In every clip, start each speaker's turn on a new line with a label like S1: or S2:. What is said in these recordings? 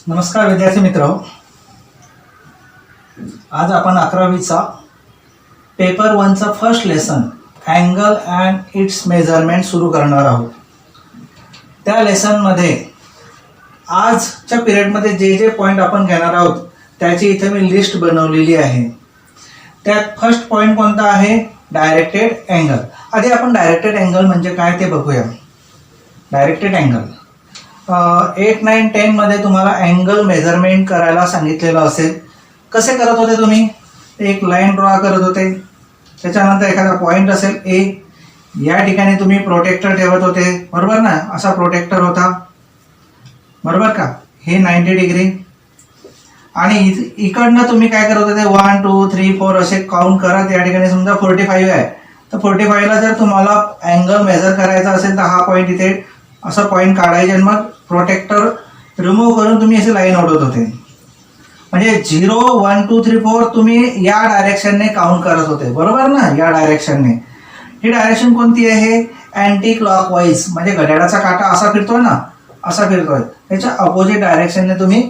S1: नमस्कार विद्यार्थी मित्र, आज आपण 11वीचा पेपर 1चा first lesson angle and its measurement सुरू करणार आहोत. त्या लेसनमध्ये आजच्या पिरियडमध्ये जे जे पॉईंट आपण घेणार आहोत त्याची इथे मी लिस्ट बनवलेली आहे. त्यात फर्स्ट पॉईंट कोणता आहे? Directed angle. आधी आपण डायरेक्टेड अँगल म्हणजे काय ते बघूया. डायरेक्टेड अँगल 8, 9, 10 मध्ये तुम्हाला अँगल मेजरमेंट करायला सांगितलेलं असेल. कसे करत होते तुम्ही? एक लाईन ड्रॉ करत होते, त्याच्यानंतर एखादा पॉईंट असेल ए, या ठिकाणी तुम्ही प्रोटेक्टर ठेवत होते, बरोबर ना? असा प्रोटेक्टर होता, बरोबर का? हे 90 डिग्री. आणि इकडनं तुम्ही काय करत होते? 1, 2, 3, 4 असे काउंट करत या ठिकाणी समजा 45 आहे, तर 45ला जर तुम्हाला अँगल मेजर करायचा असेल तर हा पॉईंट इथे असा पॉईंट काढायचे आणि मग प्रोटेक्टर रिमूव्ह करून तुम्ही असे लाईन ओढत होते. म्हणजे 0, 1, 2, 3, 4 तुम्ही या डायरेक्शनने काउंट करत होते, बरोबर ना? या डायरेक्शनने. ही डायरेक्शन कोणती आहे? Anti clockwise. म्हणजे घड्याळाचा काटा असा फिरतोय ना, असा फिरतोय, त्याच्या अपोजिट डायरेक्शनने तुम्ही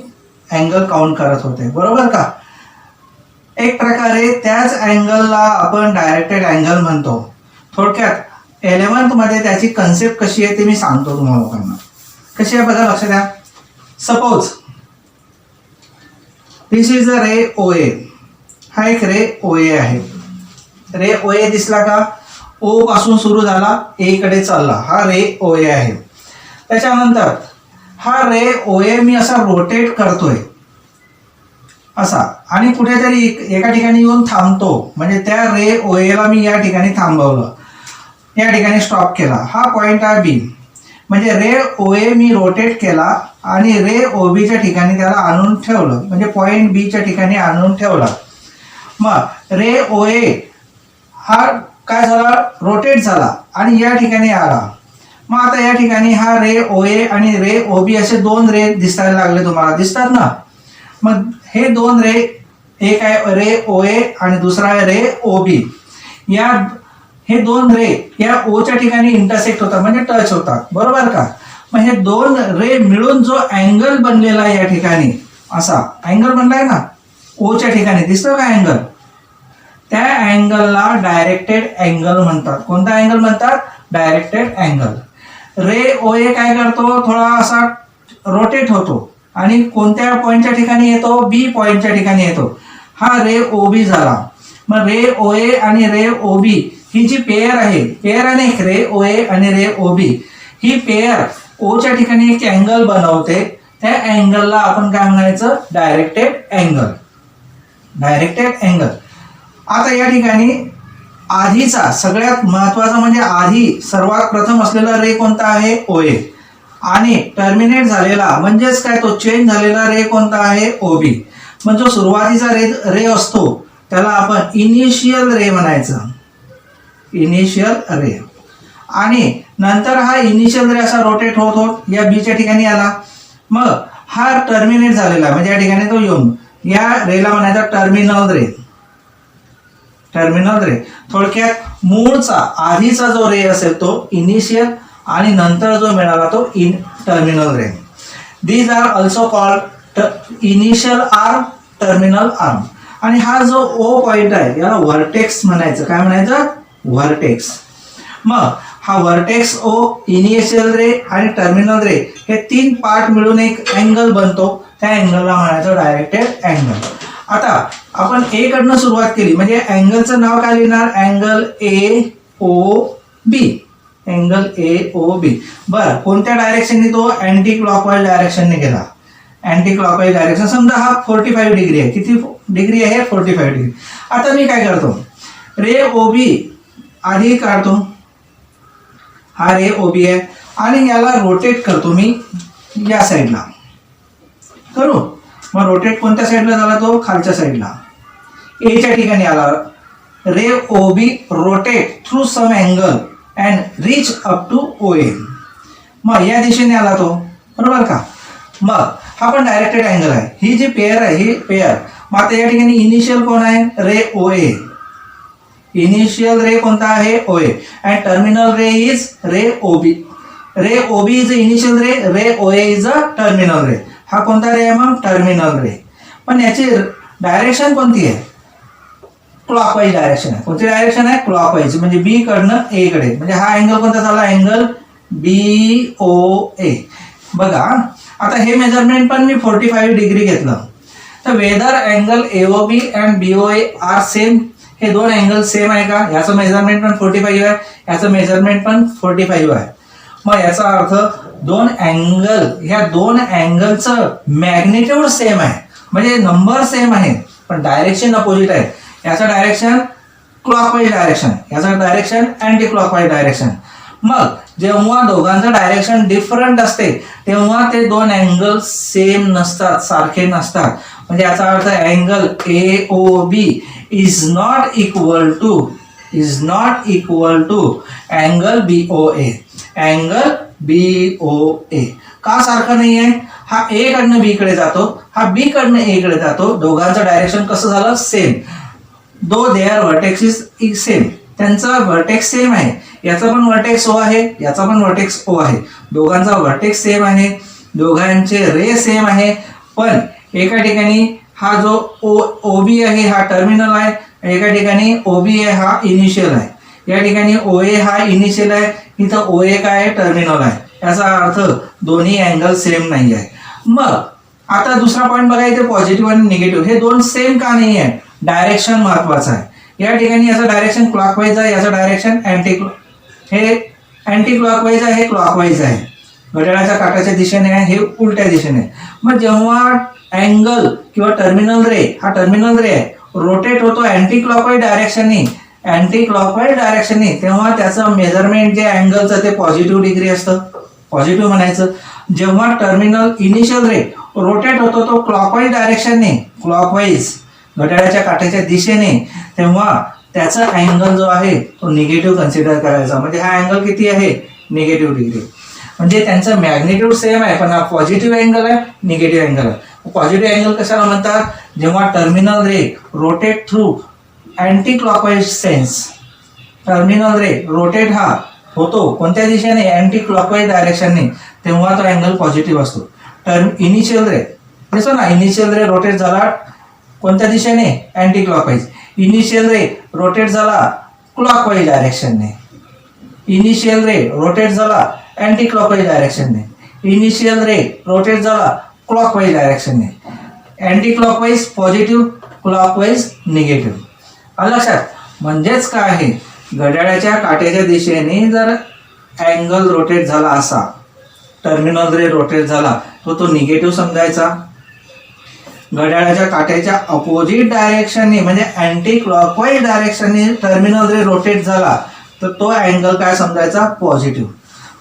S1: अँगल काउंट करत होते, बरोबर का? एक प्रकारे त्याच अँगलला आपण डायरेक्टेड अँगल म्हणतो. थोडक्यात 11th मध्ये त्याची कन्सेप्ट कशी आहे ते मी सांगतो तुम्हाला लोकांना. कशी आहे बघा, लक्ष द्या. Suppose this is a ray OA. हा एक रे OA आहे. रे OA दिसला का? O पासून सुरू झाला, A कडे चालला, हा रे OA आहे. त्याच्यानंतर हा रे OA मी असा रोटेट करतोय असा, आणि कुठेतरी एका ठिकाणी येऊन थांबतो. म्हणजे त्या रे OA ला मी या ठिकाणी थांबवलं, या ठिकाणी स्टॉप केला. हा पॉइंट आहे B. म्हणजे रे OA मी रोटेट केला आणि रे OBच्या ठिकाणी त्याला आणून ठेवलं, म्हणजे पॉइंट Bच्या ठिकाणी आणून ठेवला. मग रे OA हा काय झाला? रोटेट झाला आणि या ठिकाणी आला. मग आता या ठिकाणी हा रे OA आणि रे OB असे दोन रे दिसायला लागले, तुम्हाला दिसतात ना? मग हे दोन रे, एक आहे रे OA आणि दुसरा आहे रे OB. हे दोन रे या ओच्या ठिकाणी इंटरसेक्ट होतात, म्हणजे टच होतात, बरोबर का? मग हे दोन रे मिळून जो अँगल बनलेला आहे या ठिकाणी, असा अँगल बनलाय ना ओच्या ठिकाणी, दिसतो का अँगल? त्या अँगलला डायरेक्टेड अँगल म्हणतात. कोणता अँगल म्हणतात? Directed angle. रे OA काय करतो? थोडा असा रोटेट होतो आणि कोणत्या पॉइंटच्या ठिकाणी येतो? B पॉइंटच्या ठिकाणी येतो. हा रे OB झाला. मग रे OA आणि रे OB ही जी पेयर आहे, पेयर आणि एक रे OA आणि रे OB, ही पेयर ओच्या ठिकाणी एक अँगल बनवते. त्या अँगलला आपण काय म्हणायचं? Directed angle. Directed angle. आता या ठिकाणी आधीचा सगळ्यात महत्वाचा म्हणजे आधी सर्वात प्रथम असलेला रे कोणता आहे? OA. आणि टर्मिनेट झालेला म्हणजेच काय, तो चेंज झालेला रे कोणता आहे? OB. म्हणजे जो सुरुवातीचा रे असतो त्याला आपण इनिशियल रे म्हणायचं, इनिशियल रे. आणि नंतर हा इनिशियल रे असा रोटेट होत होत या बीच्या ठिकाणी आला. मग हा टर्मिनेट झालेला म्हणजे या ठिकाणी तो येऊन या रेला म्हणायचा टर्मिनल रे. टर्मिनल रे. थोडक्यात मूळचा आधीचा जो रे असेल तो इनिशियल आणि नंतर जो मिळाला तो terminal ray. These are also called initial arm, terminal arm. आणि हा जो O पॉइंट आहे याला व्हर्टेक्स म्हणायचं. काय म्हणायचं? व्हर्टेक्स. मग हा व्हर्टेक्स O, इनिशियल रे आणि टर्मिनल रे हे तीन पार्ट मिळून एक अँगल बनतो. त्या अँगलला म्हणायचं डायरेक्टेड अँगल. आता आपण A कडनं सुरुवात केली म्हणजे अँगलचं नाव काय लिहिणार? Angle AOB. Angle AOB. बरं, कोणत्या डायरेक्शनने? तो अँटी क्लॉकवाईज डायरेक्शनने गेला. Anti clockwise direction. समजा हा 45 डिग्री आहे. किती डिग्री आहे? 45 डिग्री. आता मी काय करतो? रे OB आधी काढतो. हा रे OB आहे आणि याला रोटेट करतो मी या साईडला. करू. मग रोटेट कोणत्या साईडला झाला? तो खालच्या साईडला Aच्या ठिकाणी आला. Ray OB rotate through some angle and reach up to OA. मग या दिशेने आला तो, बरोबर का? मग हा पण डायरेक्टेड अँगल आहे. ही जी पेयर आहे ही पेयर. मग आता या ठिकाणी इनिशियल कोण आहे? रे OA. इनिशियल रे कोणता आहे? OA. And terminal ray is ray OB. Ray OB is initial ray, ray OA is a terminal ray. हा कोणता रे आहे मग? Terminal ray. पण याची डायरेक्शन कोणती आहे? क्लॉकवाईज डायरेक्शन आहे. कोणती डायरेक्शन आहे? क्लॉकवाईज. म्हणजे बी कडनं ए कडे. म्हणजे हा अँगल कोणता झाला? Angle BOA. बघा आता हे मेजरमेंट पण मी 45 डिग्री घेतलं. तर whether angle AOB and BOA are same. हे दोन अँगल सेम आहे का? याचं मेजरमेंट पण 45 आहे, याचं मेजरमेंट पण 45 आहे. मग याचा अर्थ दोन अँगल, ह्या दोन अँगलचं मॅग्निट्यूड सेम आहे, म्हणजे नंबर सेम आहे पण डायरेक्शन अपोजिट आहे. याचं डायरेक्शन क्लॉकवाईज डायरेक्शन, याचं डायरेक्शन अँटी क्लॉकवाईज डायरेक्शन. मग जेव्हा दोघांचं डायरेक्शन डिफरंट असते तेव्हा ते दोन अँगल सेम नसतात, सारखे नसतात. म्हणजे याचा अर्थ angle AOB is not equal to angle BOA. Angle BOA का सारखं नाही आहे? हा A कडनं B कडे जातो, हा B कडनं A कडे जातो. दोघांचं डायरेक्शन कसं झालं? Same. Though their vertex is same. त्यांचा व्हर्टेक्स सेम आहे. याचा पण व्हर्टेक्स O आहे, याचा पण व्हर्टेक्स O आहे. दोघांचा व्हर्टेक्स सेम आहे, दोघांचे रे सेम आहे. पण एका ठिकाणी हा जो OB आहे हा टर्मिनल आहे, एका ठिकाणी OB आहे हा इनिशियल आहे. या ठिकाणी OA हा इनिशियल आहे, इथं OA काय आहे? टर्मिनल आहे. याचा अर्थ दोन्ही अँगल सेम नाही आहे. मग आता दुसरा पॉईंट बघा, इथे पॉझिटिव्ह आणि निगेटिव्ह हे दोन सेम का नाही आहे? डायरेक्शन महत्वाचं आहे. या ठिकाणी याचं डायरेक्शन क्लॉकवाईज आहे, याचं डायरेक्शन हे अँटी क्लॉकवाईज आहे, हे क्लॉकवाईज आहे. घड्याळाच्या काटाच्या दिशेने आहे, हे उलट्या दिशेने. मग जेव्हा अँगल किंवा टर्मिनल रे, हा टर्मिनल रे रोटेट होतो अँटी क्लॉकवाईज डायरेक्शनने, तेव्हा त्याचं मेजरमेंट जे अँगलचं ते पॉझिटिव्ह डिग्री असतं, पॉझिटिव्ह म्हणायचं. जेव्हा टर्मिनल इनिशियल रे रोटेट होतो तो क्लॉकवाईज डायरेक्शनने, क्लॉकवाईज घड्याळाच्या काट्याच्या दिशेने, तेव्हा त्याचा अँगल जो आहे तो निगेटिव्ह कन्सिडर करायचा. म्हणजे हा अँगल किती आहे? Negative degree. म्हणजे त्यांचं मॅग्निट्यूड सेम आहे पण हा पॉझिटिव्ह अँगल आहे, निगेटिव्ह अँगल आहे. पॉझिटिव्ह अँगल कशाला म्हणतात? जेव्हा terminal ray rotate through anti clockwise sense. Terminal ray rotate हा होतो कोणत्या दिशेने? अँटी क्लॉकवाईज डायरेक्शनने, तेव्हा तो अँगल पॉझिटिव्ह असतो. इनिशियल रे दिसतो ना, इनिशियल रे रोटेट झाला कोणत्या दिशेने? Anti clockwise. Initial ray rotate झाला क्लॉकवाईज डायरेक्शनने, इनिशियल रे रोटेट झाला अँटी क्लॉकवाईज डायरेक्शनने, इनिशियल रे रोटेट झाला क्लॉकवाईज डायरेक्शनने. Anti clockwise positive, clockwise negative. आलं लक्षात? म्हणजेच काय आहे? घड्याळाच्या काट्याच्या दिशेने जर अँगल रोटेट झाला असा, टर्मिनल रे रोटेट झाला तो निगेटिव्ह समजायचा. घड्याळाच्या काट्याच्या अपोजिट डायरेक्शनने म्हणजे anti clockwise डायरेक्शनने terminal ray rotate झाला तर तो अँगल काय समजायचा? पॉझिटिव्ह.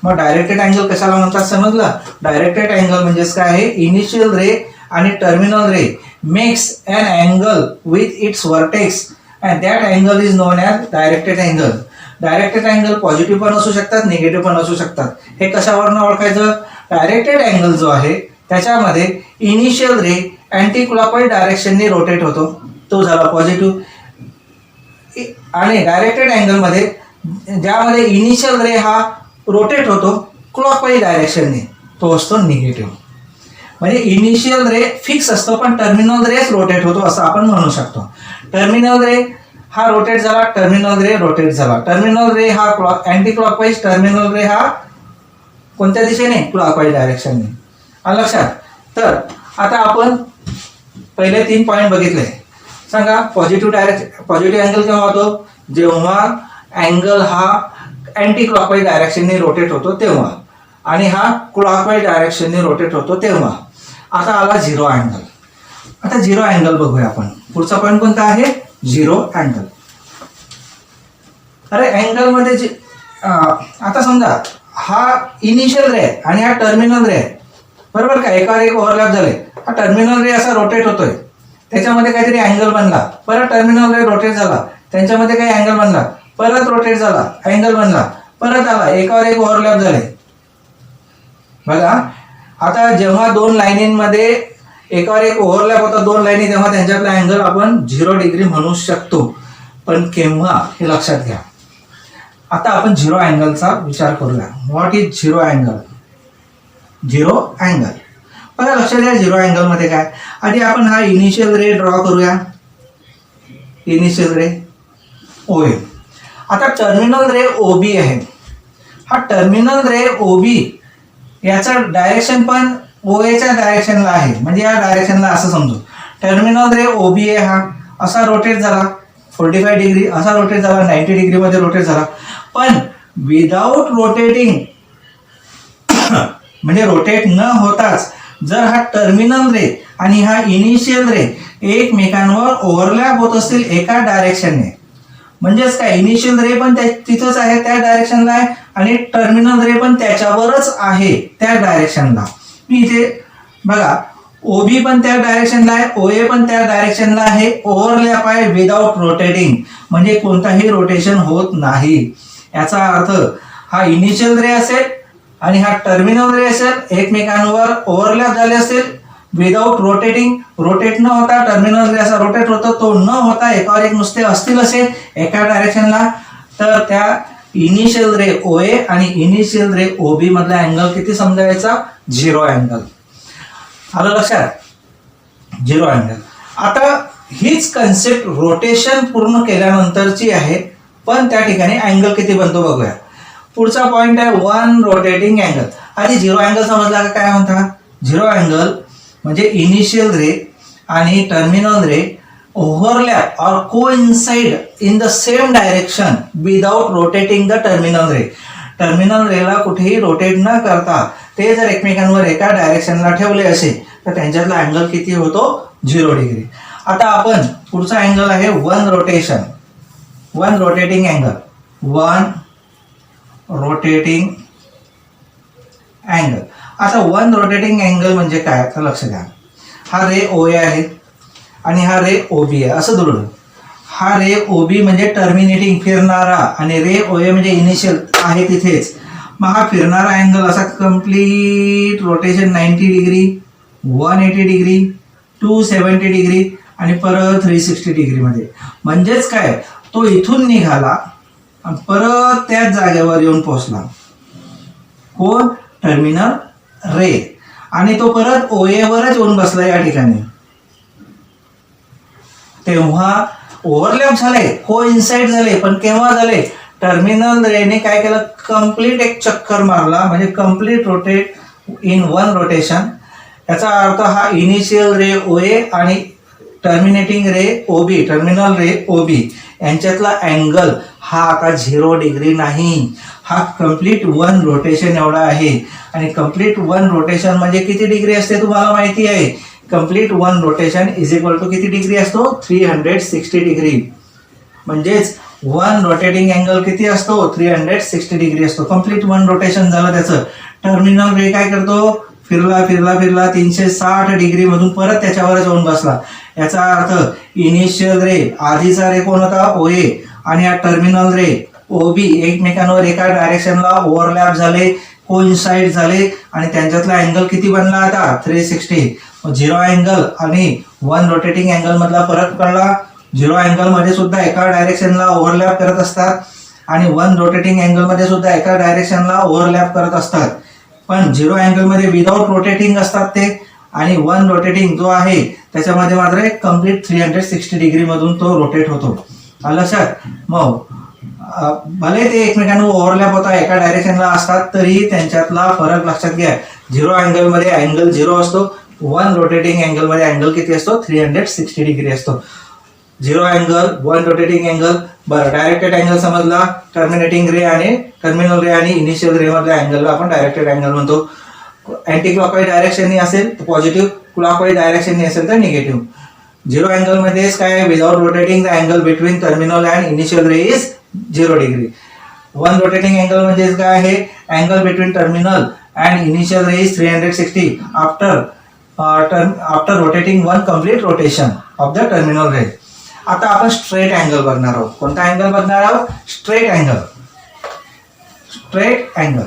S1: मग डायरेक्टेड अँगल कशाला म्हणतात समजलं? डायरेक्टेड अँगल म्हणजेच काय आहे? इनिशियल रे आणि terminal ray makes an angle with its vertex and that angle is known as directed angle. Directed angle positive पण असू शकतात, निगेटिव्ह पण असू शकतात. हे कशावरनं ओळखायचं? डायरेक्टेड अँगल जो आहे त्याच्यामध्ये इनिशियल रे अँटी क्लॉकवाईज डायरेक्शनने रोटेट होतो, तो झाला पॉझिटिव्ह. आणि डायरेक्टेड अँगलमध्ये ज्यामध्ये इनिशियल रे हा रोटेट होतो क्लॉकवाईज डायरेक्शनने, तो असतो निगेटिव्ह. म्हणजे इनिशियल रे फिक्स असतो पण टर्मिनल रेच रोटेट होतो असं आपण म्हणू शकतो. टर्मिनल रे हा रोटेट झाला, टर्मिनल रे रोटेट झाला. टर्मिनल रे हा अँटी क्लॉकवाईज, टर्मिनल रे हा कोणत्या दिशेने? क्लॉकवाईज डायरेक्शनने. आलं लक्षात? तर आता आपण पहिले 3 पॉईंट बघितले. सांगा पॉझिटिव्ह अँगल केव्हा होतो? जेव्हा अँगल हा अँटी क्लॉकवाईज डायरेक्शनने रोटेट होतो तेव्हा, आणि हा क्लॉकवाईज डायरेक्शनने रोटेट होतो तेव्हा. आता आला झिरो अँगल. आता झिरो अँगल बघूया आपण. पुढचा पॉईंट कोणता आहे? Zero angle. अरे अँगल मध्ये आता समजा हा इनिशियल रे आहे आणि हा टर्मिनल रे आहे, बरोबर का? एकावर एक ओव्हरलॅप झाले. हा टर्मिनल रे असा रोटेट होतोय, त्याच्यामध्ये काहीतरी अँगल बनला, परत टर्मिनल रे रोटेट झाला, त्यांच्यामध्ये काही अँगल बनला, परत रोटेट झाला, अँगल बनला, परत आला, एकावर एक ओव्हरलॅप झाले. बघा आता जेव्हा दोन लाईनींमध्ये एकावर एक ओव्हरलॅप होता, दोन लाईनी, तेव्हा त्यांच्यातला अँगल आपण 0 डिग्री म्हणू शकतो. पण केव्हा? हे लक्षात घ्या. आता आपण झिरो अँगलचा विचार करूया. What is zero angle? Zero angle बघा लक्षात द्या झिरो अँगल मध्ये काय. आधी आपण हा इनिशियल रे ड्रॉ करूया. Initial ray OA. आता टर्मिनल रे OB आहे. हा टर्मिनल रे OB याचा डायरेक्शन पण OAच्या डायरेक्शनला आहे, म्हणजे या डायरेक्शनला असं समजू. टर्मिनल रे OB आहे, हा असा रोटेट झाला 45 डिग्री, असा रोटेट झाला 90 डिग्री मध्ये रोटेट झाला. पण विदाउट रोटेटिंग म्हणजे रोटेट न होताच जर हा टर्मिनल रे आणि हा इनिशियल रे एकमेकांवर ओव्हरलॅप होत असतील एका डायरेक्शनने, म्हणजेच काय इनिशियल रे पण तिथंच आहे त्या डायरेक्शनला आहे आणि टर्मिनल रे पण त्याच्यावरच आहे त्या डायरेक्शनला. मी इथे बघा OB पण त्या डायरेक्शनला आहे, OA पण त्या डायरेक्शनला आहे, ओव्हरलॅप आहे विदाउट रोटेटिंग, म्हणजे कोणताही रोटेशन होत नाही. याचा अर्थ हा इनिशियल रे असेल आणि हा टर्मिनल रे असेल, एकमेकांवर ओव्हरलॅप झाले असतील विदाउट रोटेटिंग. रोटेट न होता टर्मिनल रे असा रोटेट होतो, तो न होता एकावर एक नुसते असतील असे एका डायरेक्शनला, तर त्या इनिशियल रे OA आणि इनिशियल रे OB मधला अँगल किती समजायचा? Zero angle. आलं लक्षात? Zero angle. आता हीच कन्सेप्ट रोटेशन पूर्ण केल्यानंतरची आहे, पण त्या ठिकाणी अँगल किती बनतो बघूया. पुढचा पॉइंट आहे वन रोटेटिंग अँगल. आधी झिरो अँगल समजला का काय म्हणता? झिरो अँगल म्हणजे इनिशियल रे आणि टर्मिनल रे ओव्हरलॅप और coincide in the same direction without rotating the terminal ray. Terminal रेला कुठेही रोटेट न करता ते जर एकमेकांवर एका डायरेक्शनला ठेवले असेल तर त्यांच्यातला अँगल किती होतो? 0 डिग्री. आता आपण पुढचा अँगल आहे one rotation, one rotating angle. One rotating angle. आता वन रोटेटिंग अँगल म्हणजे काय तर लक्ष द्या. हा रे OA आहे आणि हा रे OB आहे असं धरून. हा रे OB म्हणजे टर्मिनेटिंग फिरणारा आणि रे OA म्हणजे इनिशियल आहे तिथेच. मग हा फिरणारा अँगल असा complete rotation 90 degree, 180 degree, 270 degree आणि परत 360 डिग्री मध्ये. म्हणजेच काय, तो इथून निघाला आणि परत त्याच जागेवर येऊन पोहोचला. कोण? टर्मिनल रे. आणि तो परत OA वरच येऊन बसला या ठिकाणी. तेव्हा ओव्हरलॅप झाले, को इन्साइड झाले, पण केव्हा झाले? टर्मिनल रेने काय केलं? कंप्लीट एक चक्कर मारला, म्हणजे complete rotate in one rotation. याचा अर्थ हा इनिशियल रे OA आणि टर्मिनेटिंग रे OB, टर्मिनल रे OB यांच्यातला अँगल हा आता 0 डिग्री नाही, हा कंप्लीट वन रोटेशन एवढा आहे. आणि कंप्लीट वन रोटेशन म्हणजे किती डिग्री असते तुम्हाला माहिती आहे? Complete one rotation is equal to किती डिग्री असतो? 360 डिग्री. म्हणजेच वन रोटेटिंग अँगल किती असतो? 360 डिग्री असतो. कंप्लीट वन रोटेशन झालं त्याचं. टर्मिनल रे काय करतो? फिरला फिरला फिरला 360 डिग्री मधून परत त्याच्यावरच येऊन बसला. याचा अर्थ इनिशियल रे आधीचा रे कोण होता? OA आणि हा टर्मिनल रे OB एकमेकांवर एका डायरेक्शनला ओव्हरलॅप झाले, कोइन्साइड झाले आणि त्यांच्यातला अँगल किती बनला आता? 360. झिरो अँगल आणि वन रोटेटिंग अँगल मधला फरक कळला. झिरो अँगल मध्ये सुद्धा एका डायरेक्शनला ओव्हरलॅप करत असतात आणि वन रोटेटिंग अँगल मध्ये सुद्धा एका डायरेक्शनला ओव्हरलॅप करत असतात. पण झिरो अँगल मध्ये विदाउट रोटेटिंग असतात ते, आणि वन रोटेटिंग जो आहे त्याच्यामध्ये मात्र एक कम्प्लीट 360 डिग्री मधून तो रोटेट होतो. लक्षात? मग भले ते एकमेकांवर ओव्हरलॅप होता एका डायरेक्शनला असतात तरी त्यांच्यातला फरक लक्षात घ्या. झिरो अँगल मध्ये अँगल 0 असतो, वन रोटेटिंग अँगल मध्ये अँगल किती असतो? 360 डिग्री असतो. Zero angle, one rotating angle. बरं, डायरेक्टेड अँगल समजला. टर्मिनेटिंग रे आणि टर्मिनल रे आणि इनिशियल रे मधल्या अँगलला आपण डायरेक्टेड अँगल म्हणतो. अँटी क्लॉकवाईज डायरेक्शननी असेल तर पॉझिटिव्ह, क्लॉकवाईज डायरेक्शननी असेल तर निगेटिव्ह. झिरो अँगल मध्येच काय? Without rotating the angle between terminal and initial ray is 0 degree. One rotating angle म्हणजे काय आहे? Angle between terminal and initial ray is 360 after rotating one complete rotation of the terminal ray. आता आपण straight angle बघणार आहोत. कोणता angle बघणार आहोत? Straight angle. Straight angle.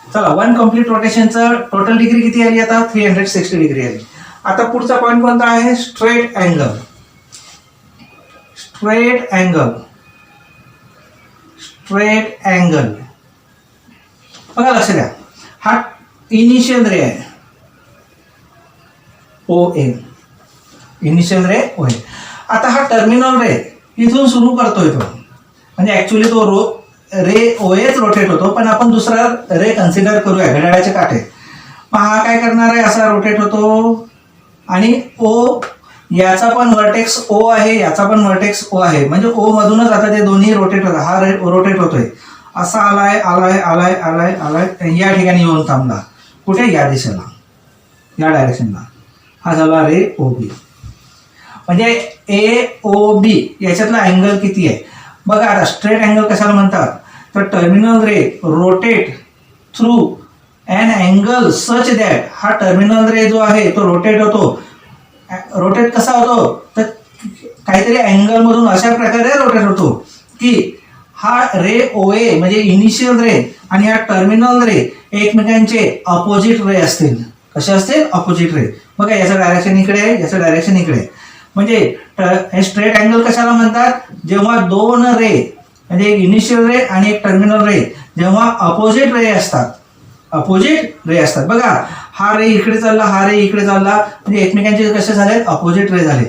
S1: चला, वन कम्प्लीट रोटेशनचं टोटल डिग्री किती आली आता? 360 डिग्री आली. आता पुढचा पॉईंट कोणता आहे? Straight angle. Straight angle. Straight angle. बघा लक्ष द्या, हा इनिशियल रे आहे ओ ए, इनिशियल रे ओ ए. आता हा टर्मिनल रे इथून सुरू करतोय तो, म्हणजे ऍक्च्युली तो रे ओ एच रोटेट होतो, पण आपण दुसरा रे कन्सिडर करूया घड्याळाच्या काठे. मग हा काय करणार आहे, असा रोटेट होतो आणि ओ, याचा पण वर्टेक्स ओ आहे, याचा पण वर्टेक्स ओ आहे, म्हणजे ओ मधूनच आता ते दोन्ही रोटेट होतात. हा रोटेट होतोय, असा आलाय आलाय आलाय आलाय आलाय, या ठिकाणी येऊन थांबला. कुठे, या दिशेला, या डायरेक्शनला. हा झाला रे ओ बी. म्हणजे ए ओ बी याच्यातला अँगल किती आहे बघा. आता स्ट्रेट अँगल कशाला म्हणतात, तर terminal ray rotate through and angle such that, हा टर्मिनल रे जो आहे तो रोटेट होतो. रोटेट कसा होतो, तर काहीतरी अँगल मधून अशा प्रकारे रोटेट होतो की हा रे ओ ए म्हणजे इनिशियल रे आणि हा टर्मिनल रे एकमेकांचे अपोजिट रे असतील. कसे असतील, अपोजिट रे. बघा याचं डायरेक्शन इकडे आहे, याचं डायरेक्शन इकडे आहे. म्हणजे स्ट्रेट अँगल कशाला म्हणतात, जेव्हा दोन रे म्हणजे एक इनिशियल रे आणि एक टर्मिनल रे जेव्हा अपोजिट रे असतात, अपोजिट रे असतात. बघा हा रे इकडे चालला, हा रे इकडे चालला, म्हणजे एकमेकांचे कसे झाले, अपोजिट रे झाले.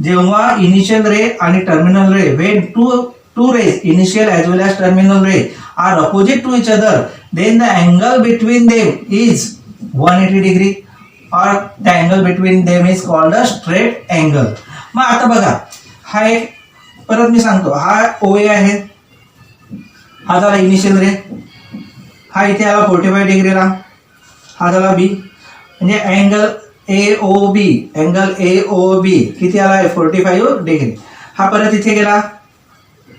S1: जेव्हा इनिशियल रे आणि terminal ray, when two rays, initial as well as terminal ray are opposite to each other, then the angle between them is 180 degree और the angle between them is called a straight angle. मग आता बघा हा एक, परत मी सांगतो, हा ओ ए आहे, हा झाला इनिशियल रे, हा इथे आला 45 डिग्रीला, हा झाला बी. म्हणजे angle A O B, angle A O B किती आला आहे, 45 डिग्री. हा परत इथे गेला,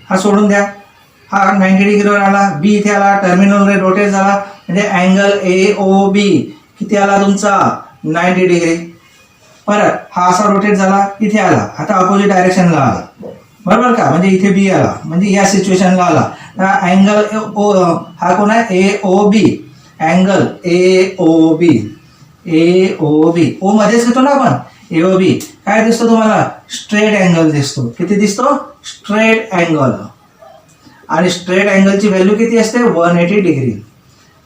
S1: हा सोडून द्या, हा 90 डिग्रीवर आला, बी इथे आला, टर्मिनल रे रोटेट झाला, म्हणजे अँगल ए ओ बी किती आला तुमचा, 90 डिग्री. परत हा असा रोटेट झाला, इथे आला, आता अपोजिट डायरेक्शनला आला, बरोबर का, म्हणजे इथे बी आला, म्हणजे या सिच्युएशनला आला. अँगल ओ, हा कोण आहे, ए O B, angle A O B, A O B, ओ मध्येच घेतो ना आपण, ए ओ बी. काय दिसतो तुम्हाला, स्ट्रेट अँगल दिसतो. किती दिसतो, स्ट्रेट अँगल. आणि स्ट्रेट अँगलची व्हॅल्यू किती असते, 180 डिग्री.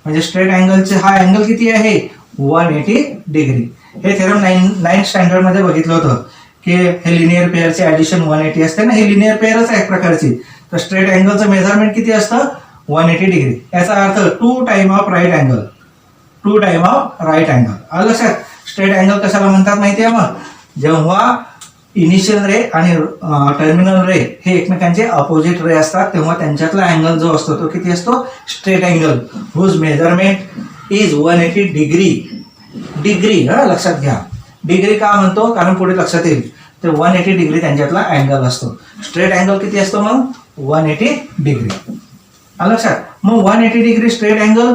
S1: म्हणजे स्ट्रेट अँगलचे हा अँगल किती आहे, 180 डिग्री. हे थेरम 9th स्टँडर्ड मध्ये बघितलं होतं की हे लिनियर पेअरचे ऍडिशन 180 असते ना, हे लिनियर पेअरच आहे एक प्रकारची. तर स्ट्रेट अँगलचं मेजरमेंट किती असतं, 180 डिग्री. याचा अर्थ 2 time of right angle, 2 time of right angle. आलं लक्षात. स्ट्रेट अँगल कशाला म्हणतात माहिती आहे मग, जेव्हा इनिशियल रे आणि टर्मिनल रे हे एकमेकांचे अपोजिट रे असतात, तेव्हा त्यांच्यातला अँगल जो असतो तो किती असतो, straight angle, whose measurement is 180 degree. Degree हा लक्षात घ्या. डिग्री का म्हणतो, कारण पुढे लक्षात येईल. तर 180 डिग्री त्यांच्यातला अँगल असतो. स्ट्रेट अँगल किती असतो मग, 180 डिग्री. आलं लक्षात. मग 180 डिग्री स्ट्रेट अँगल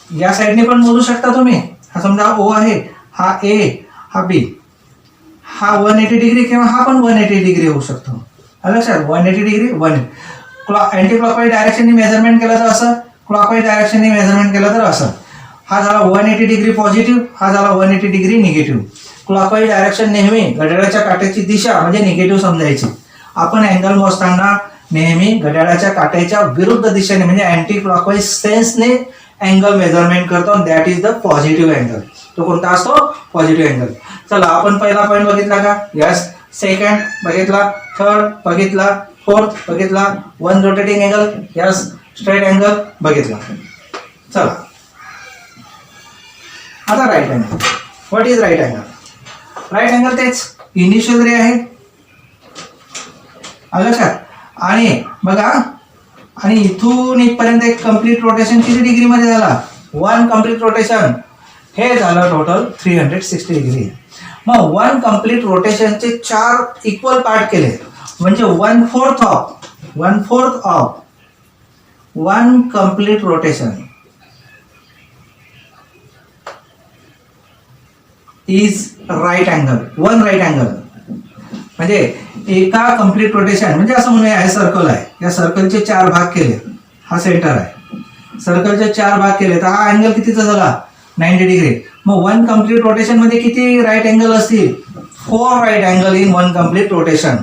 S1: या साईडने पण मोजू शकता तुम्ही. हा समजा ओ आहे, हा ए, हा बी, हा 180 डिग्री किंवा हा पण 180 डिग्री होऊ शकतो. आलं लक्षात. 180 डिग्री, अँटी क्लॉकवाईज डायरेक्शनने मेजरमेंट केलं तर असं, क्लॉकवाईज डायरेक्शनने मेजरमेंट केलं तर असं. हा झाला 180 डिग्री पॉझिटिव्ह, हा झाला 180 डिग्री निगेटिव्ह. क्लॉकवाईज डायरेक्शन नेहमी घड्याळाच्या काट्याची दिशा म्हणजे निगेटिव्ह समजायची. आपण अँगल मोजताना नेहमी घड्याळाच्या काट्याच्या विरुद्ध दिशेने म्हणजे अँटी क्लॉकवाईज सेन्सने अँगल मेजरमेंट करतो, that is the positive angle. तो कोणता असतो, पॉझिटिव्ह अँगल. चला आपण पहिला पॉईंट बघितला का, यस. सेकंड बघितला, थर्ड बघितला, फोर्थ बघितला, 1 rotating angle, yes. Straight angle बघितला. चला आता right angle. What is right angle. Right angle तेच इनिशियल रे आहे, आलं लक्षात. आणि बघा, आणि इथून इथपर्यंत एक कम्प्लीट रोटेशन किती डिग्री मध्ये झाला, 1 कम्प्लीट रोटेशन. हे झालं टोटल 360 डिग्री. मग 1 कम्प्लीट रोटेशनचे 4 इक्वल पार्ट केले, म्हणजे 1/4 of 1 complete rotation is right angle. 1 right angle म्हणजे एका कम्प्लीट रोटेशन, म्हणजे असं म्हणूया हे सर्कल आहे, या सर्कलचे 4 भाग केले, हा सेंटर आहे, सर्कलचे 4 भाग केले, तर हा अँगल कितीचा झाला, 90 डिग्री. मग 1 कम्प्लीट रोटेशन मध्ये किती राईट अँगल असतील, 4 right angle in 1 complete rotation.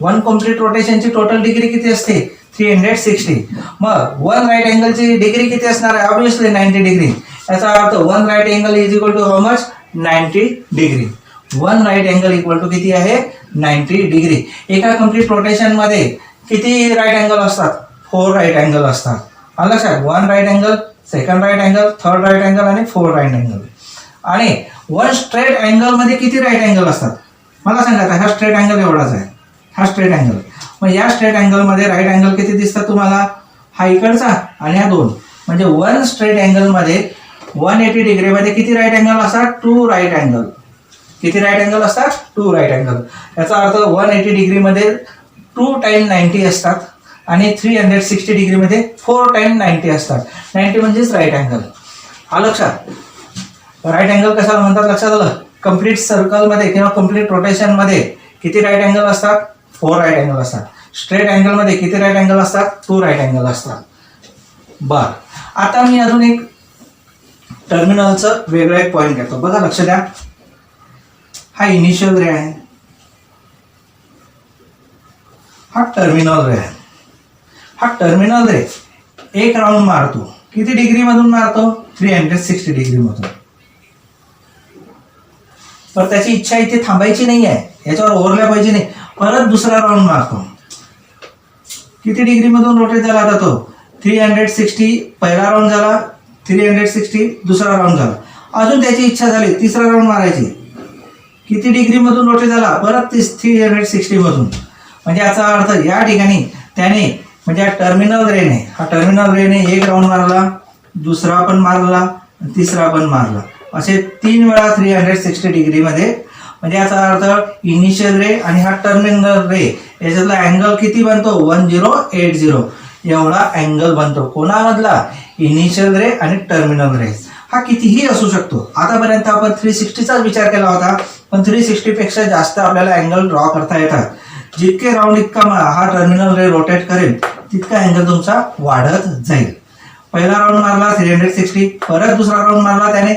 S1: 1 complete रोटेशनची टोटल डिग्री किती असते, 360. मग 1 राईट अँगलची डिग्री किती असणार आहे, ऑब्विसली 90 डिग्री. याचा अर्थ 1 right angle is equal to how much, 90 degree. One right angle equal to किती आहे 90 डिग्री. एका कम्प्लीट रोटेशनमध्ये किती राईट अँगल असतात 4 राईट अँगल असतात. आलं लक्षात. One right angle, second right angle, third right angle आणि 4 राईट अँगल. आणि वन स्ट्रेट अँगलमध्ये किती राईट अँगल असतात मला सांगा. आता हा स्ट्रेट अँगल एवढाच आहे, हा स्ट्रेट अँगल. मग या स्ट्रेट अँगलमध्ये राईट अँगल किती दिसतात तुम्हाला, हा इकडचा आणि हा 2. म्हणजे वन स्ट्रेट अँगलमध्ये 180 डिग्रीमध्ये किती राईट अँगल असतात 2 राईट अँगल. किती राईट अँगल असतात 2 राईट अँगल. याचा अर्थ 180 डिग्रीमध्ये 2 टाइम 90 असतात आणि 360 डिग्रीमध्ये 4 टाइम 90 असतात. 90 म्हणजेच राईट अँगल. हा लक्षात. राईट अँगल कशाला म्हणतात लक्षात आलं. कंप्लीट सर्कलमध्ये किंवा कंप्लीट रोटेशनमध्ये किती राईट अँगल असतात 4 राईट अँगल असतात. स्ट्रेट अँगलमध्ये किती राईट अँगल असतात 2 राईट अँगल असतात. बर, आता मी अजून एक टर्मिनलचं वेगळं एक पॉईंट घेतो. बघा लक्ष द्या. हा इनिशियल रे आहे, हा टर्मिनल रे आहे. हा टर्मिनल रे एक राऊंड मारतो. किती डिग्री मधून मारतो 360 डिग्री मधून. तर त्याची इच्छा इथे थांबायची नाही आहे, याच्यावर ओव्हरलॅप पाहिजे नाही. परत दुसरा राऊंड मारतो. किती डिग्री मधून रोटेट झाला आता तो 360. पहिला राऊंड झाला 360, दुसरा राऊंड झाला. अजून त्याची इच्छा झाली तिसरा राऊंड मारायची. किती डिग्री मधून रोटेट झाला परत 360 मधून. म्हणजे याचा अर्थ या ठिकाणी त्याने म्हणजे हा टर्मिनल रेने एक राऊंड मारला, दुसरा पण मारला, तिसरा पण मारला. असे 3 वेळा 360 डिग्रीमध्ये. म्हणजे याचा अर्थ इनिशियल रे आणि हा टर्मिनल रे याच्यातला अँगल किती बनतो 1080 एवढा अँगल बनतो. कोणामधला इनिशियल रे आणि टर्मिनल रे. हा कितीही असू शकतो. आतापर्यंत आपण 360चाच विचार केला होता, पण 360 पेक्षा जास्त आपल्याला अँगल ड्रॉ करता येतात. जितके राऊंड इतका हा टर्मिनल रे रोटेट करेल तितका अँगल तुमचा वाढत जाईल. पहिला राऊंड मारला 360, परत दुसरा राऊंड मारला त्याने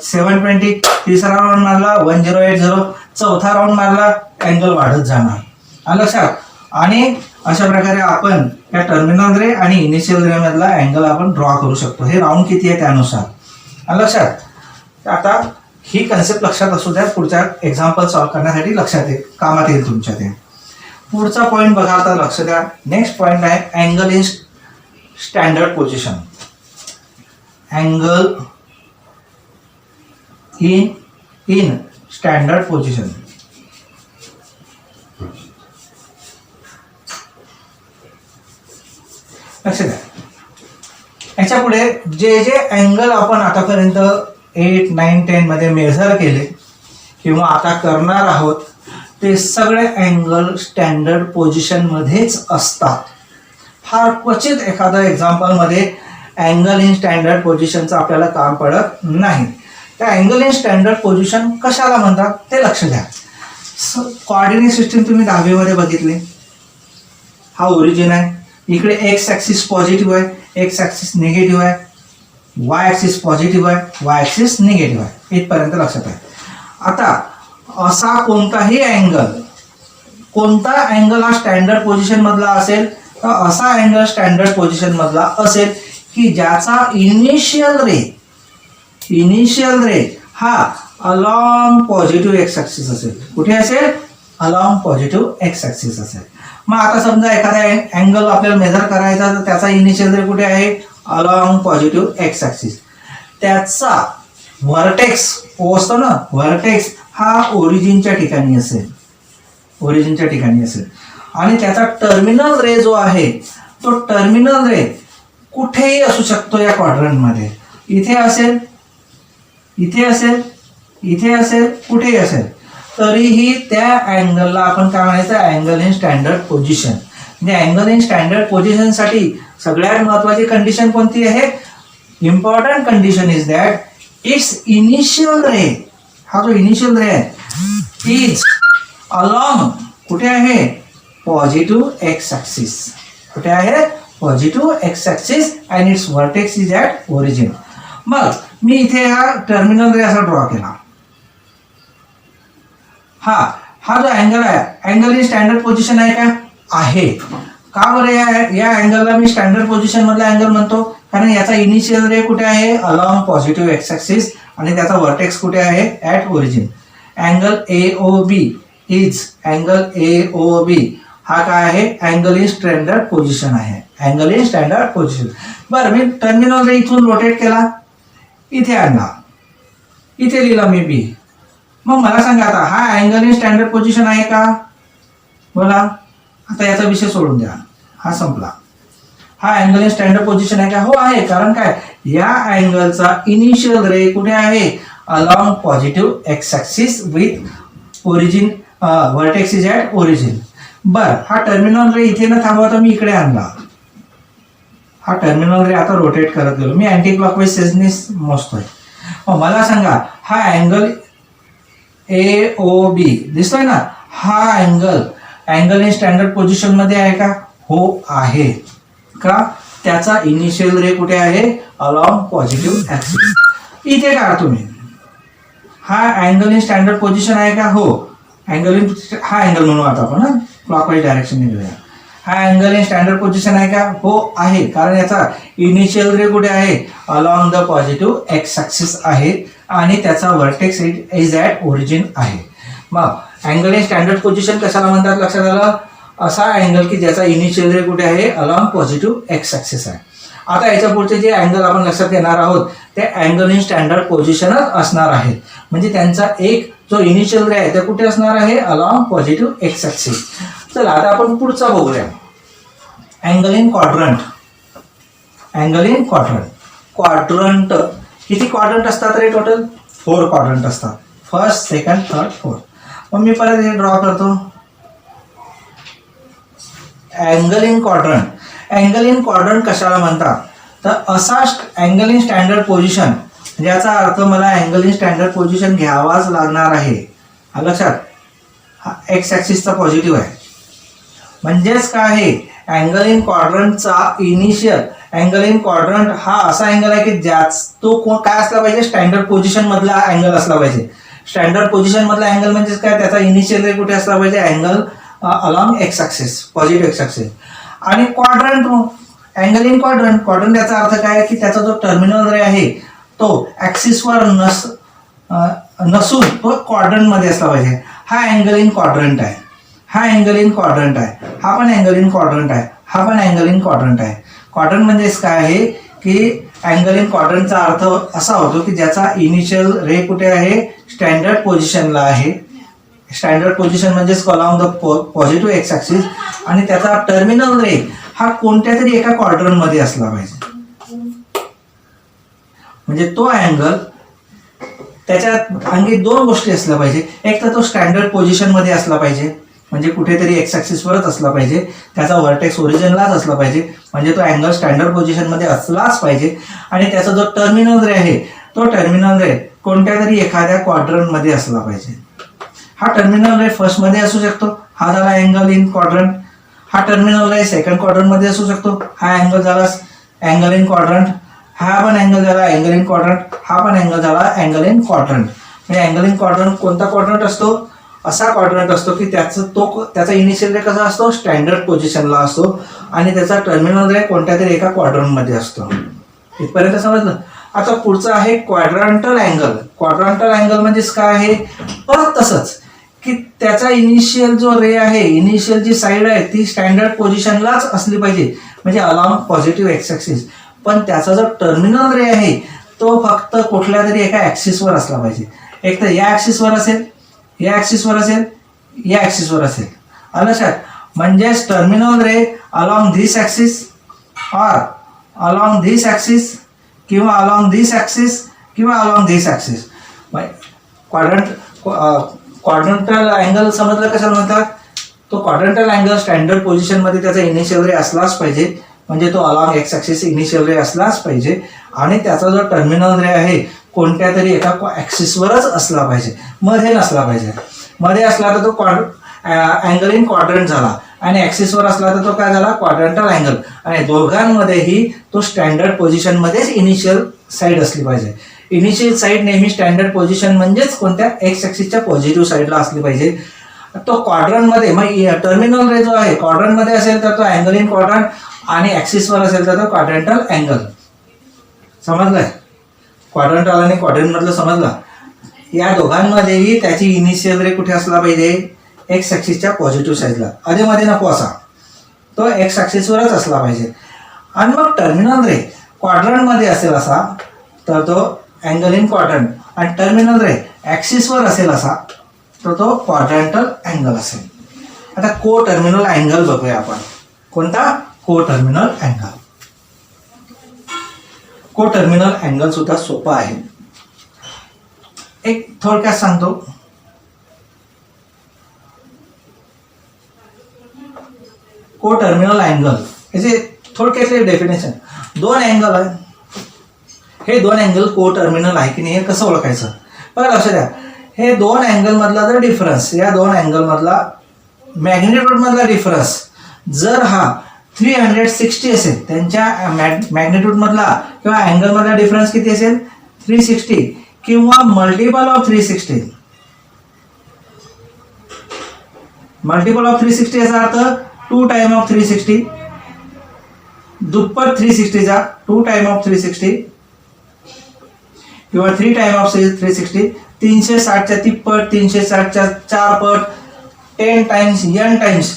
S1: 720, तिसरा राऊंड मारला 1080, चौथा राऊंड मारला अँगल वाढत जाणार. लक्षात. आणि अशा प्रकारे आपण या टर्मिनल रे आणि इनिशियल रे मधला अँगल आपण ड्रॉ करू शकतो. हे राऊंड किती आहे त्यानुसार. लक्षात. आता ही कन्सेप्ट लक्षात असू द्या, पुढच्या एक्झाम्पल सॉल्व्ह करण्यासाठी लक्षात येईल, कामात येईल तुमच्या ते. पुढचा पॉईंट बघा आता लक्ष द्या. नेक्स्ट पॉईंट आहे angle in standard position. Angle in standard position. लक्ष द्या. याच्या पुढे जे जे अँगल आपण आतापर्यंत 8, 9, 10 मध्ये मेजर केले किंवा आता करणार आहोत ते सगळे अँगल स्टँडर्ड पोझिशन मध्येच असतात. फार क्वचित एखाद्या एक्झाम्पल मध्ये अँगल इन स्टँडर्ड पोझिशनचं आपल्याला काम पडत नाही. त्या अँगल इन स्टँडर्ड पोझिशन कशाला म्हणतात ते लक्ष द्या. कोऑर्डिनेट सिस्टीम तुम्ही 10वी मध्ये बघितली. हा ओरिजिन आहे. इकडे एक्स ॲक्सिस पॉझिटिव्ह आहे, एक्स ॲक्सिस निगेटिव्ह आहे, वाय ॲक्सिस पॉझिटिव्ह आहे, वाय ॲक्सिस निगेटिव्ह आहे. इथपर्यंत लक्षात आहे. आता असा कोणताही कोणता अँगल हा स्टँडर्ड पोझिशन मधला असेल तर असा अँगल स्टँडर्ड पोझिशन मधला असेल की ज्याचा इनिशियल रे हा अलॉंग पॉझिटिव्ह एक्स ॲक्सिस असेल. कुठे असेल अलॉंग पॉझिटिव्ह एक्स ॲक्सिस असेल. मग आता समजा एखादा अँगल आपल्याला मेजर करायचा तर त्याचा इनिशियल रे कुठे आहे अलॉंग पॉझिटिव्ह एक्स ॲक्सिस. त्याचा व्हर्टेक्स असतो ना, व्हर्टेक्स हा ओरिजिनच्या ठिकाणी असेल. आणि त्याचा टर्मिनल रे जो आहे तो टर्मिनल रे कुठेही असू शकतो या क्वाड्रंटमध्ये. इथे असेल, इथे असेल, इथे असेल, कुठेही असेल, तरीही त्या अँगलला आपण काय म्हणायचं अँगल इन स्टँडर्ड पोझिशन. म्हणजे अँगल इन स्टँडर्ड पोझिशनसाठी सगळ्यात महत्वाची कंडिशन कोणती आहे. Important condition is that its initial ray, हा जो इनिशियल रे आहे इज अलॉंग कुठे आहे पॉझिटिव्ह एक्स ॲक्सिस. कुठे आहे positive x axis and it's vertex is at origin. मग मी इथे हा टर्मिनल रे असा ड्रॉ केला. हा जो अँगल आहे अँगल इन स्टँडर्ड पोझिशन आहे का आहे. का बरं या अँगलला मी स्टँडर्ड पोझिशन मधला अँगल म्हणतो कारण याचा इनिशियल रे कुठे आहे अलॉंग पॉझिटिव्ह एक्स ॲक्सिस आणि त्याचा व्हर्टेक्स कुठे आहे at origin. Angle AOB is angle AOB हा काय आहे, अँगल इन स्टँडर्ड पोझिशन आहे, अँगल इन स्टँडर्ड पोझिशन. बरं, मी टर्मिनल रे इथून रोटेट केला, इथे आणला, इथे लिहिला मी बी. मग मला सांगा आता हा अँगल इन स्टँडर्ड पोझिशन आहे का? बोला. आता याचा विषय सोडून द्या, हा संपला. हा अँगल इन स्टँडर्ड पोझिशन आहे का? हो आहे. कारण काय, या अँगलचा इनिशियल रे कुठे आहे, along positive x axis with origin, vertex is at origin. बर, हा टर्मिनल रे इथे न थांबवता मी इकडे आणला, हा टर्मिनल रे आता रोटेट करत गेलो, मी अँटी क्लॉकवाईज सेजनीस मोजतोय. मग मला सांगा हा अँगल AOB दिसतोय ना, हा अँगल इन स्टँडर्ड पोझिशन मध्ये आहे का? हो आहे. का? त्याचा इनिशियल रे कुठे आहे, अलॉंग पॉझिटिव्ह ॲक्सिस. इथे का तुम्ही हा अँगल इन स्टँडर्ड पोझिशन आहे का? हो. अँगल इन, हा अँगल म्हणू आता आपण क्लॉकवाईज डायरेक्शन घेऊया. हा अँगल इन स्टँडर्ड पोझिशन आहे का? हो आहे. कारण याचा इनिशियल रे कुठे आहे, along the positive x axis आहे आणि त्याचा व्हर्टेक्स इज ॲट ओरिजिन आहे. मग अँगल इन स्टँडर्ड पोझिशन कशाला म्हणतात, लक्षात आलं? असा अँगल की ज्याचा इनिशियल रे कुठे आहे, अलॉंग पॉझिटिव्ह एक्स ॲक्सिस आहे. आता याच्या पुढचे जे अँगल आपण लक्षात घेणार आहोत ते अँगल इन स्टँडर्ड पोझिशनच असणार आहेत. म्हणजे त्यांचा एक जो इनिशियल रे आहे ते कुठे असणार आहे, अलॉंग पॉझिटिव्ह एक्स ॲक्सिस. चला आता आपण पुढचा बघूया, angle in quadrant. Angle in quadrant, quadrant किती क्वाड्रंट असतात रे? टोटल 4 क्वाड्रंट असतात, फर्स्ट, सेकंड, थर्ड, फोर्थ. मग मी परत हे ड्रॉ करतो, angle in quadrant. Angle in quadrant कशाला म्हणतात, तर असा अँगल इन स्टँडर्ड पोझिशन, ज्याचा अर्थ मला अँगल इन स्टँडर्ड पोझिशन घ्यावाच लागणार आहे. हा लक्षात, हा एक्स ॲक्सिसचा पॉझिटिव्ह आहे. म्हणजेच काय आहे, अँगल इन क्वाड्रंटचा इनिशियल अँगल इन क्वाड्रंट हा असा अँगल आहे की ज्याच तो काय असला पाहिजे, स्टँडर्ड पोझिशन मधला अँगल असला पाहिजे. स्टँडर्ड पोझिशन मधला अँगल म्हणजे काय, त्याचा इनिशियल रे कुठे असला पाहिजे, angle along x axis, positive x axis. आणि quadrant, angle in quadrant, quadrant याचा अर्थ काय की त्याचा जो टर्मिनल रे आहे तो ॲक्सिसवर नसून तो क्वाड्रंटमध्ये असला पाहिजे. हा अँगल इन क्वाड्रंट आहे, हा अँगल इन क्वाड्रंट आहे, हा पण अँगल इन क्वाड्रंट आहे, हा पण अँगल इन क्वाड्रंट आहे. क्वाड्रंट म्हणजेच काय आहे की अँगल इन क्वाड्रंटचा अर्थ असा होतो की ज्याचा इनिशियल रे कुठे आहे, स्टँडर्ड पोझिशनला आहे. स्टँडर्ड पोझिशन म्हणजेच along the positive x axis आणि त्याचा टर्मिनल रे हा कोणत्या तरी एका क्वाड्रंटमध्ये असला पाहिजे. म्हणजे तो अँगल, त्याच्यात आणखी 2 गोष्टी असल्या पाहिजे. एक तर तो स्टँडर्ड पोझिशनमध्ये असला पाहिजे, म्हणजे कुठेतरी एक्स ॲक्सिसवरच असला पाहिजे, त्याचा व्हर्टेक्स ओरिजिनलाच असला पाहिजे, म्हणजे तो अँगल स्टँडर्ड पोझिशनमध्ये असलाच पाहिजे. आणि त्याचा जो टर्मिनल रे आहे तो टर्मिनल रे कोणत्या तरी एखाद्या क्वाड्रंटमध्ये असला पाहिजे. हा टर्मिनल रे फर्स्टमध्ये असू शकतो, हा झाला अँगल इन क्वाड्रंट. हा टर्मिनल रे सेकंड क्वाड्रंटमध्ये असू शकतो, हा अँगल झाला अँगल इन क्वाड्रंट. हा पण अँगल झाला अँगल इन क्वाड्रंट, हा पण अँगल झाला अँगल इन क्वाड्रंट. म्हणजे अँगल इन क्वाड्रंट कोणता क्वाड्रंट असतो, असा क्वाड्रंट असतो की त्याचा इनिशियल रे कसा असतो, स्टँडर्ड पोझिशनला असतो आणि त्याचा टर्मिनल रे कोणत्या तरी एका क्वाड्रंटमध्ये असतो. इथपर्यंत समजलं. आता पुढचं आहे क्वाड्रांटल अँगल. क्वाड्रांटल अँगल म्हणजेच काय आहे, परत तसंच की त्याचा इनिशियल जो रे आहे, इनिशियल जी साईड आहे ती स्टँडर्ड पोझिशनलाच असली पाहिजे, म्हणजे अलॉंग पॉझिटिव्ह एक्स ॲक्सिस. पण त्याचा जो टर्मिनल रे आहे तो फक्त कुठल्या तरी एका ॲक्सिसवर असला पाहिजे. एक तर या ॲक्सिसवर असेल, या ॲक्सिसवर असेल, या ॲक्सिसवर असेल. लक्षात, म्हणजेच terminal ray along this axis or along this axis किंवा अलॉंग धिस ॲक्सिस किंवा along this axis. Quadrantal angle समजलं कशाला म्हणतात, तो क्वाड्रंटल अँगल स्टँडर्ड पोझिशनमध्ये त्याचा इनिशियल रे असलाच पाहिजे, म्हणजे तो अलॉंग एक्स ॲक्सिस इनिशियल रे असलाच पाहिजे आणि त्याचा जो टर्मिनल रे आहे कोणत्या तरी एका ॲक्सिसवरच असला पाहिजे, मध्ये नसला पाहिजे. मध्ये असला तर तो अँगल इन क्वाड्रंट झाला आणि ॲक्सिसवर असला तर तो काय झाला, क्वाड्रंटल अँगल. आणि दोघांमध्येही तो स्टँडर्ड पोझिशनमध्येच इनिशियल साईड असली पाहिजे. इनिशियल साईड नेहमी स्टँडर्ड पोझिशन म्हणजेच कोणत्या एक्स ॲक्सिसच्या पॉझिटिव्ह साईडला असली पाहिजे. तो क्वाड्रंटमध्ये मग टर्मिनल रे जो आहे क्वाड्रंटमध्ये असेल तर तो अँगल इन क्वाड्रंट आणि ॲक्सिसवर असेल तर तो क्वाड्रंटल अँगल. समजलंय, क्वाड्रंटल आणि क्वाड्रंटमधलं समजला. या दोघांमध्येही त्याची इनिशियल रे कुठे असला पाहिजे, एक्स ॲक्सिसच्या पॉझिटिव्ह साईडला, मध्ये नको असा, तो एक्स ॲक्सिसवरच असला पाहिजे. आणि मग टर्मिनल रे क्वाड्रंटमध्ये असेल असा तर तो अँगल इन क्वाड्रंट, आणि टर्मिनल रे ॲक्सिसवर असेल असा तर तो क्वाड्रंटल अँगल असेल. आता को टर्मिनल अँगल बघूया आपण. कोणता? को टर्मिनल अँगल. को टर्मिनल अँगल सुद्धा सोपा आहे. एक थोडक्यात सांगतो. को टर्मिनल अँगल याचे थोडक्यातले डेफिनेशन. दोन अँगल आहे, हे दोन अँगल को टर्मिनल आहे की नाही हे कसं ओळखायचं? बघा लक्षात द्या, हे दोन अँगल मधला जर डिफरन्स, या दोन अँगल मधला मॅग्निट्यूड मधला डिफरन्स जर हा 360 असेल, त्यांच्या मॅग्निट्यूड मधला किंवा अँगल मधला डिफरन्स किती असेल? 360 किंवा मल्टिपल ऑफ 360. मल्टिपल ऑफ 360 याचा अर्थ 2 टाइम ऑफ 360, दुप्पट 360चा 2 टाइम ऑफ 360 किंवा 3 टाइम ऑफ 360, 360च्या तिप्पट, 360च्या 4 पट, 10 टाइम्स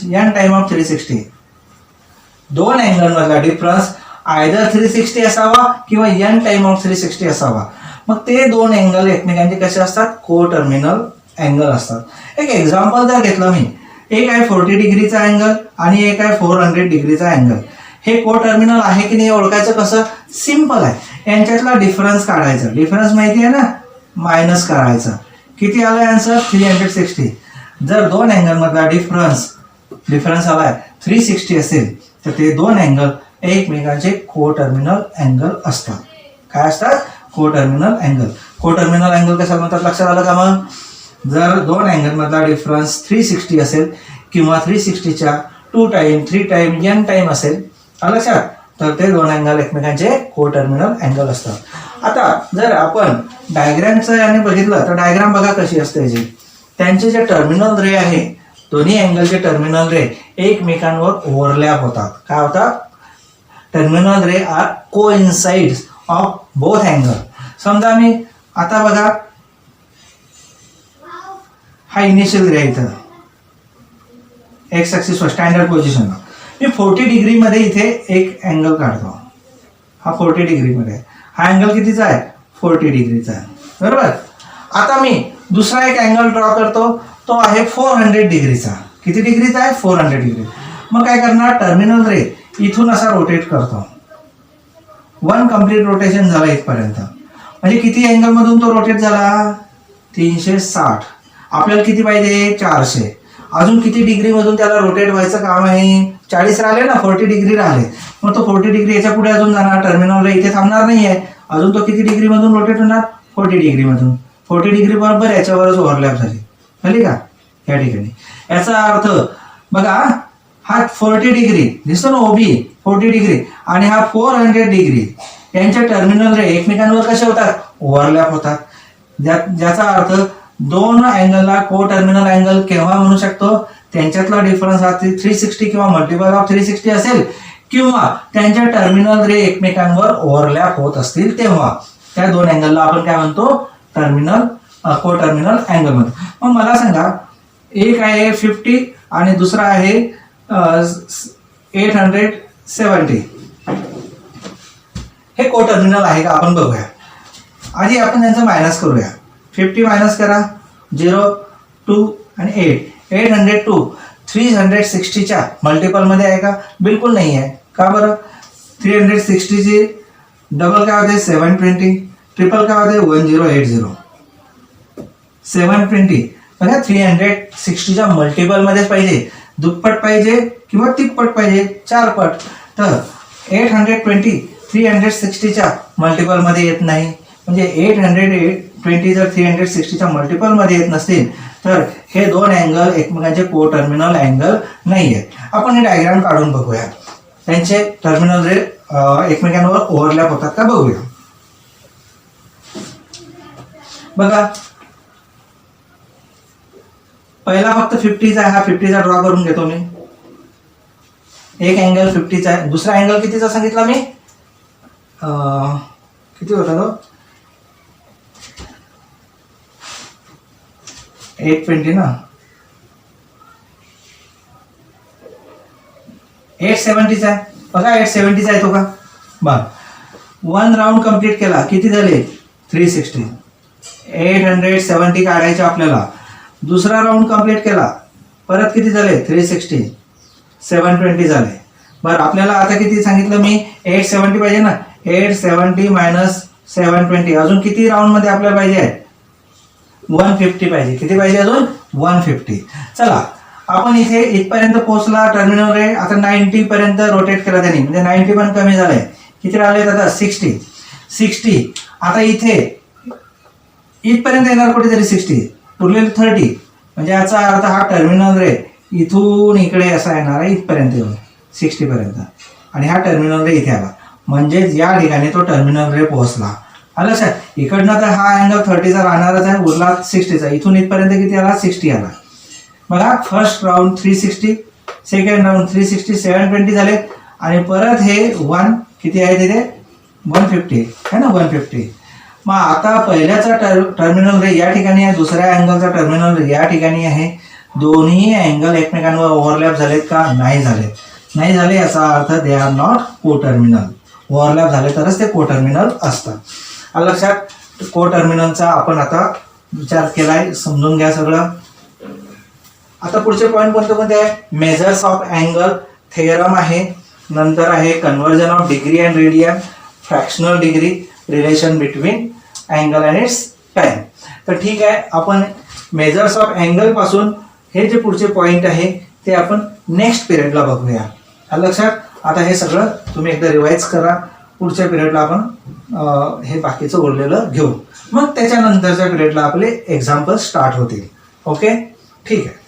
S1: n टाइम ऑफ 360. दोन अँगल मधला डिफरन्स आयदर 360 असावा किंवा n टाइम ऑफ 360 असावा. मग ते दोन अँगल एकमेकांचे कसे असतात? को टर्मिनल अँगल असतात. एक एक्झाम्पल जर घेतलं मी, एक आहे 40 डिग्रीचा अँगल आणि एक आहे 400 डिग्रीचा अँगल. हे को टर्मिनल आहे की नाही ओळखायचं कसं? सिंपल आहे. यांच्यातला डिफरन्स काढायचा. डिफरन्स माहिती आहे ना, मायनस करायचा. किती आलाय आन्सर? 360. जर दोन अँगल मधला डिफरन्स आलाय 360 असेल तर ते दोन अँगल एकमेकांचे को टर्मिनल अँगल असतात. काय असतात? को टर्मिनल अँगल. को टर्मिनल अँगल कशाला म्हणतात लक्षात आलं का? मग जर दोन अँगल मधला डिफरन्स 360 असेल किंवा 360च्या 2 टाइम 3 टाइम n टाइम असेल लक्षात, तर ते दोन अँगल एकमेकांचे को टर्मिनल अँगल असतात. आता जर आपण डायग्रामचं याने बघितलं तर डायग्राम बघा कशी असते याची. त्यांचे जे टर्मिनल रे आहे, दोन्ही अँगलचे टर्मिनल रे एकमेकांवर ओव्हरलॅप होतात. काय होतात? Terminal ray are coincides of both angle. समजा मी आता बघा, हा इनिशियल रे इथं एक्स ॲक्सिसवर स्टँडर्ड पोझिशनला मी 40 डिग्री मध्ये इथे एक अँगल काढतो. हा 40 डिग्री मध्ये, हा अँगल कितीचा आहे? 40 डिग्रीचा आहे, बरोबर. आता मी दुसरा एक अँगल ड्रॉ करतो, तो आहे 400 डिग्रीचा. किती डिग्रीचा आहे? 400 डिग्री. मग काय करणार? टर्मिनल रे इथून असा रोटेट करतो. 1 कम्प्लीट रोटेशन झालं इथपर्यंत. म्हणजे किती अँगल मधून तो रोटेट झाला? 360. आपल्याला किती पाहिजे? 400. अजून किती डिग्री मधून त्याला रोटेट व्हायचं काम आहे? 40 राहिले ना, 40 डिग्री राहिले. मग तो 40 डिग्री याच्या पुढे अजून जाणार. टर्मिनल रे इथे थांबणार नाहीये. अजून तो किती डिग्री मधून रोटेट होणार? 40 डिग्री मधून. 40 डिग्री बरोबर याच्यावरच ओव्हरलॅप झाली का या ठिकाणी? याचा अर्थ बघा, हा 40 डिग्री दिसतो ना, ओबी 40 डिग्री आणि हा 400 डिग्री, यांच्या टर्मिनल रे एकमेकांवर कसे होतात? ओव्हरलॅप होतात. ज्याचा अर्थ दोन अँगलला को टर्मिनल अँगल केव्हा म्हणू शकतो? त्यांच्यातला डिफरन्स हा 360 किंवा मल्टिपल ऑफ 360 असेल किंवा त्यांच्या टर्मिनल रे एकमेकांवर ओव्हरलॅप होत असतील तेव्हा त्या दोन अँगलला आपण काय म्हणतो? को टर्मिनल अँगल म्हणतो. मग मला सांगा, एक आहे 50 आणि दुसरा आहे 870. हे को टर्मिनल आहे का आपण बघूया. आधी आपण त्यांचं मायनस करूया. 50 मायनस करा, 0 2 आणि 802 360च्या मल्टिपल मध्ये आहे का? बिलकुल नाही आहे. का बरं? 360ची डबल काय होते? 720. ट्रिपल काय होते? 1080. 720 बघा, 360च्या मल्टिपल मध्येच पाहिजे. दुप्पट पाहिजे किंवा तिप्पट पाहिजे, 4 पट. तर 820 360च्या मल्टिपल मध्ये येत नाही. म्हणजे 820 जर 360च्या मल्टिपल मध्ये येत नसतील तर हे दोन अँगल एकमेकांचे को टर्मिनल अँगल नाही आहेत. आपण हे डायग्राम काढून बघूया. त्यांचे टर्मिनल रे एकमेकांवर ओव्हरलॅप होतात का बघूया. बघा, पहिला फक्त 50चा आहे, हा 50चा ड्रॉ करून घेतो मी. एक अँगल 50चा आहे. दुसरा अँगल कितीचा सांगितला मी? किती होता तो? 820 ना, 870चा आहे बघा, 870चा आहे तो का. बर, 1 राऊंड कंप्लीट केला, किती झाले 360. 870 काढायचे आपल्याला. दुसरा राऊंड कंप्लीट केला, परत किती झाले 360. 720 झाले. बरं, आपल्याला आता किती सांगितलं मी, 870 पाहिजे ना. 870 मायनस 720, अजून किती राऊंड मध्ये आपल्याला पाहिजे, 150 पाहिजे. किती पाहिजे अजून, 150. चला, आपण इथे इथपर्यंत पोहोचला टर्मिनल रे. आता 90 पर्यंत रोटेट केला त्यांनी, म्हणजे 90 पण कमी झालंय. किती राहिले आता 60. आता इथे इथपर्यंत येणार कुठेतरी 60, उरलेले 30. म्हणजे याचा अर्थ हा टर्मिनल रे इथून इकडे असा येणार आहे, इथपर्यंत येऊन 60 पर्यंत, आणि हा टर्मिनल रे इथे आला. म्हणजेच या ठिकाणी तो टर्मिनल रे पोहोचला. आलं सर, इकडनं तर हा अँगल 30चा राहणारच आहे, उरला 60चा. इथून इथपर्यंत किती आला, 60 आला. बघा, फर्स्ट राऊंड 360, सेकंड राऊंड 360, 720 झाले, आणि परत हे 1 किती आहे तिथे 150 है ना, 150. मग आता पहिल्याचा टर्मिनल रे या ठिकाणी आहे, दुसऱ्या अँगलचा टर्मिनल रे या ठिकाणी आहे. दोन्ही अँगल एकमेकांवर ओव्हरलॅप झालेत का, नाही झाले. नाही झाले याचा अर्थ दे आर नॉट को टर्मिनल. ओव्हरलॅप झाले तरच ते को टर्मिनल असतात. लक्षात, को टर्मिनलचा आपण आता विचार केलाय, समजून घ्या सगळं. आता पुढचे पॉईंट कोणते आहे, मेजर्स ऑफ अँगल थेरम आहे, नंतर आहे conversion of degree and radian, fractional degree, relation between angle and it's time. तर ठीक आहे, आपण मेजर्स ऑफ अँगल पासून हे जे पुढचे पॉईंट आहे ते आपण नेक्स्ट पिरियडला बघूया. लक्षात, आता हे सगळं तुम्ही एकदा रिवाइज करा. पुढच्या पिरियडला आपण हे बाकीचं उरलेलं घेऊ. मग त्याच्यानंतरच्या पिरियडला आपले एक्झाम्पल स्टार्ट होतील. ओके, ठीक आहे.